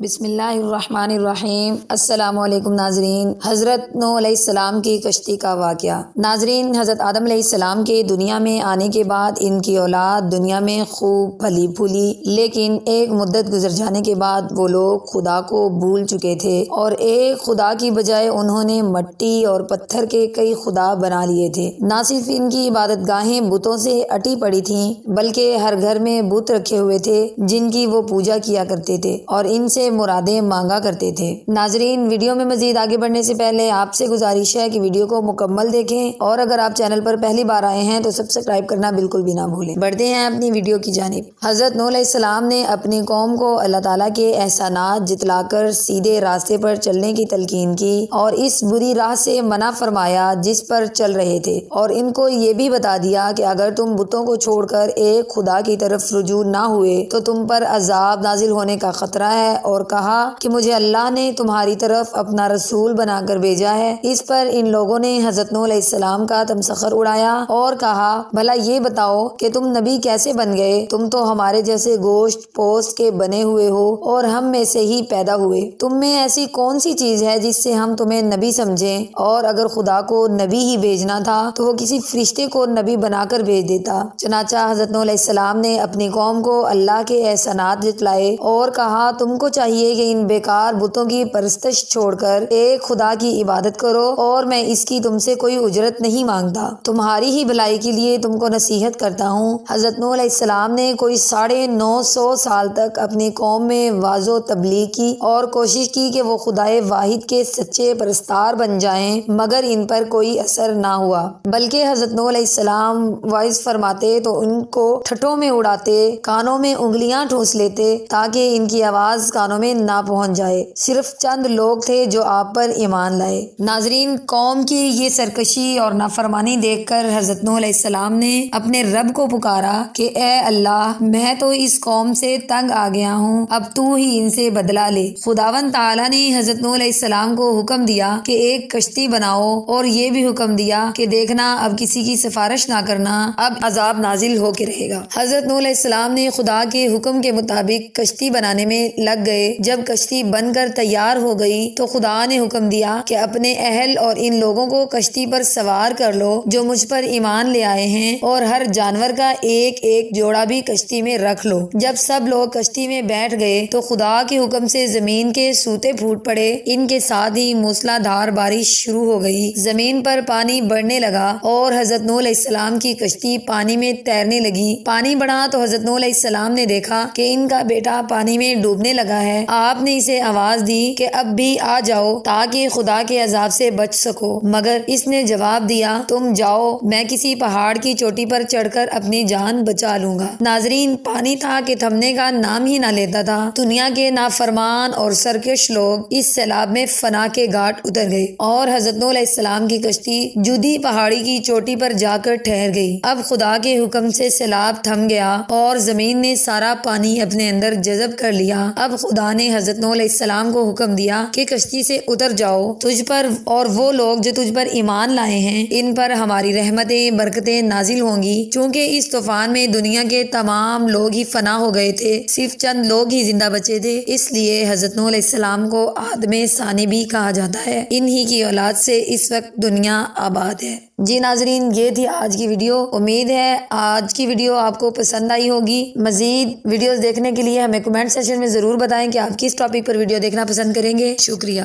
بسم اللہ الرحمن الرحیم۔ السلام علیکم ناظرین۔ حضرت نوح علیہ السلام کی کشتی کا واقعہ۔ ناظرین، حضرت آدم علیہ السلام کے دنیا میں آنے کے بعد ان کی اولاد دنیا میں خوب پلی پھولی، لیکن ایک مدت گزر جانے کے بعد وہ لوگ خدا کو بھول چکے تھے اور ایک خدا کی بجائے انہوں نے مٹی اور پتھر کے کئی خدا بنا لیے تھے۔ نہ صرف ان کی عبادت گاہیں بتوں سے اٹی پڑی تھیں، بلکہ ہر گھر میں بت رکھے ہوئے تھے جن کی وہ پوجا کیا کرتے تھے اور ان سے مرادیں مانگا کرتے تھے۔ ناظرین، ویڈیو میں مزید آگے بڑھنے سے پہلے آپ سے گزارش ہے کہ ویڈیو کو مکمل دیکھیں اور اگر آپ چینل پر پہلی بار آئے ہیں تو سبسکرائب کرنا بالکل بھی نہ بھولیں۔ بڑھتے ہیں اپنی ویڈیو کی جانب۔ حضرت نوح علیہ السلام نے اپنی قوم کو اللہ تعالیٰ کے احسانات جتلا کر سیدھے راستے پر چلنے کی تلقین کی اور اس بری راہ سے منع فرمایا جس پر چل رہے تھے، اور ان کو یہ بھی بتا دیا کہ اگر تم بتوں کو چھوڑ کر ایک خدا کی طرف رجوع نہ ہوئے تو تم پر عذاب نازل ہونے کا خطرہ ہے، اور کہا کہ مجھے اللہ نے تمہاری طرف اپنا رسول بنا کر بھیجا ہے۔ اس پر ان لوگوں نے حضرت نوح علیہ السلام کا تمسخر اڑایا اور کہا، بھلا یہ بتاؤ کہ تم نبی کیسے بن گئے؟ تم تو ہمارے جیسے گوشت پوست کے بنے ہوئے ہو اور ہم میں سے ہی پیدا ہوئے۔ تم میں ایسی کون سی چیز ہے جس سے ہم تمہیں نبی سمجھیں؟ اور اگر خدا کو نبی ہی بھیجنا تھا تو وہ کسی فرشتے کو نبی بنا کر بھیج دیتا۔ چنانچہ حضرت نوح علیہ السلام نے اپنی قوم کو اللہ کے احسانات جتلائے اور کہا، تم کو چاہیے کہ ان بیکار بتوں کی پرستش چھوڑ کر ایک خدا کی عبادت کرو، اور میں اس کی تم سے کوئی اجرت نہیں مانگتا، تمہاری ہی بھلائی کے لیے تم کو نصیحت کرتا ہوں۔ حضرت نوح علیہ السلام نے کوئی 950 سال تک اپنی قوم میں واعظ و تبلیغ کی اور کوشش کی کہ وہ خدائے واحد کے سچے پرستار بن جائیں، مگر ان پر کوئی اثر نہ ہوا، بلکہ حضرت نوح علیہ السلام وعظ فرماتے تو ان کو ٹھٹوں میں اڑاتے، کانوں میں انگلیاں ٹھونس لیتے تاکہ ان کی آواز کانوں میں نہ پہنچ جائے۔ صرف چند لوگ تھے جو آپ پر ایمان لائے۔ ناظرین، قوم کی یہ سرکشی اور نافرمانی دیکھ کر حضرت نوح علیہ السلام نے اپنے رب کو پکارا کہ اے اللہ، میں تو اس قوم سے تنگ آ گیا ہوں، اب تو ہی ان سے بدلہ لے۔ خداوند تعالیٰ نے حضرت نوح علیہ السلام کو حکم دیا کہ ایک کشتی بناؤ، اور یہ بھی حکم دیا کہ دیکھنا اب کسی کی سفارش نہ کرنا، اب عذاب نازل ہو کے رہے گا۔ حضرت نوح علیہ السلام نے خدا کے حکم کے مطابق کشتی بنانے میں لگ گئے۔ جب کشتی بن کر تیار ہو گئی تو خدا نے حکم دیا کہ اپنے اہل اور ان لوگوں کو کشتی پر سوار کر لو جو مجھ پر ایمان لے آئے ہیں، اور ہر جانور کا ایک ایک جوڑا بھی کشتی میں رکھ لو۔ جب سب لوگ کشتی میں بیٹھ گئے تو خدا کے حکم سے زمین کے سوتے پھوٹ پڑے، ان کے ساتھ ہی موسلا دھار بارش شروع ہو گئی، زمین پر پانی بڑھنے لگا اور حضرت نوح علیہ السلام کی کشتی پانی میں تیرنے لگی۔ پانی بڑھا تو حضرت نوح علیہ السلام نے دیکھا کہ ان کا بیٹا پانی میں ڈوبنے لگا ہے۔ آپ نے اسے آواز دی کہ اب بھی آ جاؤ تاکہ خدا کے عذاب سے بچ سکو، مگر اس نے جواب دیا، تم جاؤ، میں کسی پہاڑ کی چوٹی پر چڑھ کر اپنی جان بچا لوں گا۔ ناظرین، پانی تھا کہ تھمنے کا نام ہی نہ لیتا تھا۔ دنیا کے نافرمان اور سرکش لوگ اس سیلاب میں فنا کے گھاٹ اتر گئے اور حضرت نوح علیہ السلام کی کشتی جودھی پہاڑی کی چوٹی پر جا کر ٹھہر گئی۔ اب خدا کے حکم سے سیلاب تھم گیا اور زمین نے سارا پانی اپنے اندر جذب کر لیا۔ اب خدا نے حضرت نوح علیہ السلام کو حکم دیا کہ کشتی سے اتر جاؤ، تجھ پر اور وہ لوگ جو تجھ پر ایمان لائے ہیں ان پر ہماری رحمتیں برکتیں نازل ہوں گی، چونکہ اس طوفان میں دنیا کے تمام لوگ ہی فنا ہو گئے تھے، صرف چند لوگ ہی زندہ بچے تھے، اس لیے حضرت نوح علیہ السلام کو آدم ثانی بھی کہا جاتا ہے۔ انہی کی اولاد سے اس وقت دنیا آباد ہے۔ جی ناظرین، یہ تھی آج کی ویڈیو۔ امید ہے آج کی ویڈیو آپ کو پسند آئی ہوگی۔ مزید ویڈیوز دیکھنے کے لیے ہمیں کمنٹ سیکشن میں ضرور بتائیں کہ آپ کس ٹاپک پر ویڈیو دیکھنا پسند کریں گے۔ شکریہ۔